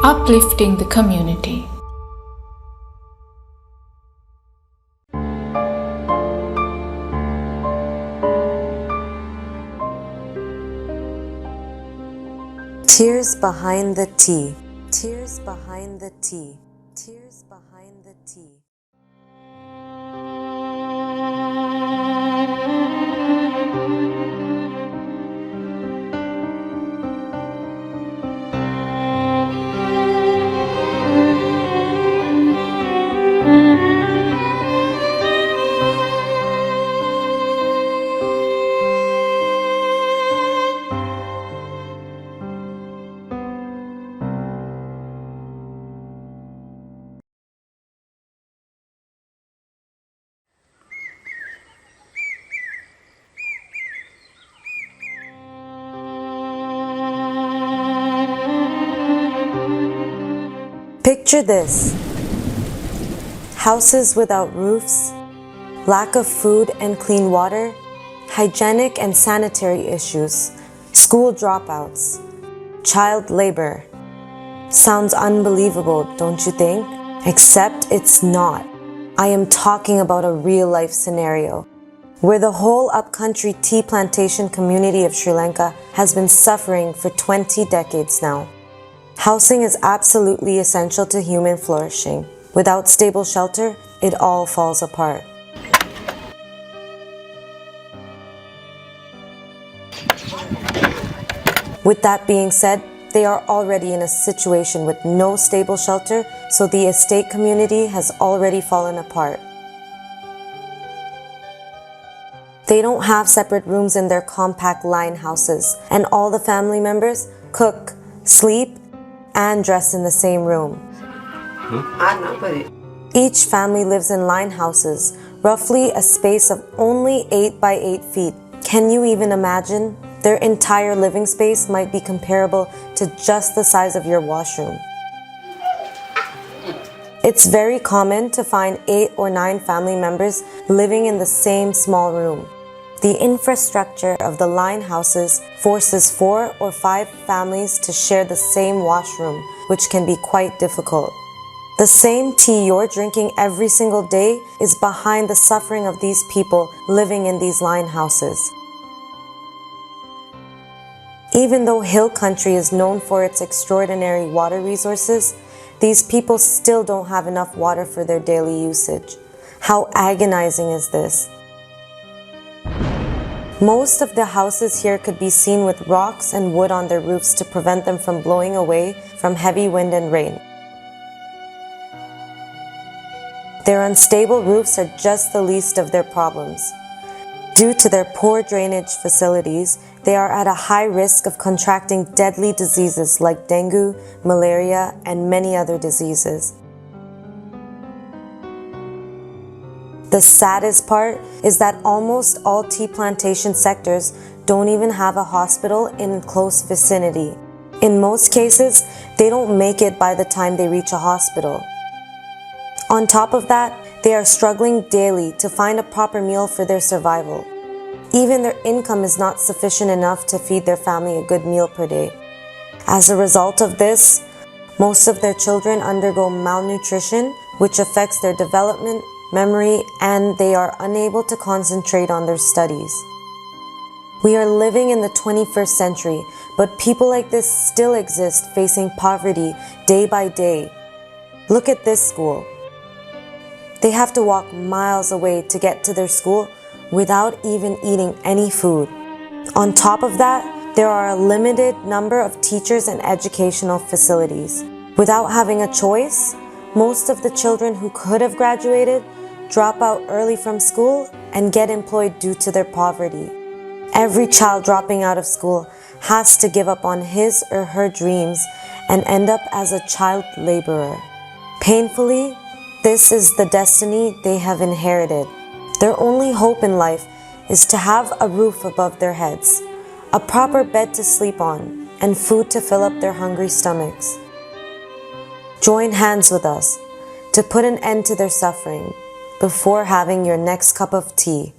uplifting the community. Tears behind the tea. Tears behind the tea. Tears behind the tea. Picture this: houses without roofs, lack of food and clean water, hygienic and sanitary issues, school dropouts, child labor. Sounds unbelievable, don't you think? Except it's not. I am talking about a real-life scenario where the whole upcountry tea plantation community of Sri Lanka has been suffering for 20 decades now. Housing is absolutely essential to human flourishing. Without stable shelter, it all falls apart. With that being said, they are already in a situation with no stable shelter, so the estate community has already fallen apart. They don't have separate rooms in their compact line houses, and all the family members cook, sleep, and dress in the same room. Each family lives in line houses, roughly a space of only 8 by 8 feet. Can you even imagine? Their entire living space might be comparable to just the size of your washroom. It's very common to find 8 or 9 family members living in the same small room. The infrastructure of the line houses forces 4 or 5 families to share the same washroom, which can be quite difficult. The same tea you're drinking every single day is behind the suffering of these people living in these line houses. Even though hill country is known for its extraordinary water resources, these people still don't have enough water for their daily usage. How agonizing is this? Most of the houses here could be seen with rocks and wood on their roofs to prevent them from blowing away from heavy wind and rain. Their unstable roofs are just the least of their problems. Due to their poor drainage facilities, they are at a high risk of contracting deadly diseases like dengue, malaria, and many other diseases. The saddest part is that almost all tea plantation sectors don't even have a hospital in close vicinity. In most cases, they don't make it by the time they reach a hospital. On top of that, they are struggling daily to find a proper meal for their survival. Even their income is not sufficient enough to feed their family a good meal per day. As a result of this, most of their children undergo malnutrition, which affects their development, memory, and they are unable to concentrate on their studies. We are living in the 21st century, but people like this still exist, facing poverty day by day. Look at this school. They have to walk miles away to get to their school without even eating any food. On top of that, there are a limited number of teachers and educational facilities. Without having a choice, most of the children who could have graduated drop out early from school and get employed due to their poverty. Every child dropping out of school has to give up on his or her dreams and end up as a child laborer. Painfully, this is the destiny they have inherited. Their only hope in life is to have a roof above their heads, a proper bed to sleep on, and food to fill up their hungry stomachs. Join hands with us to put an end to their suffering before having your next cup of tea.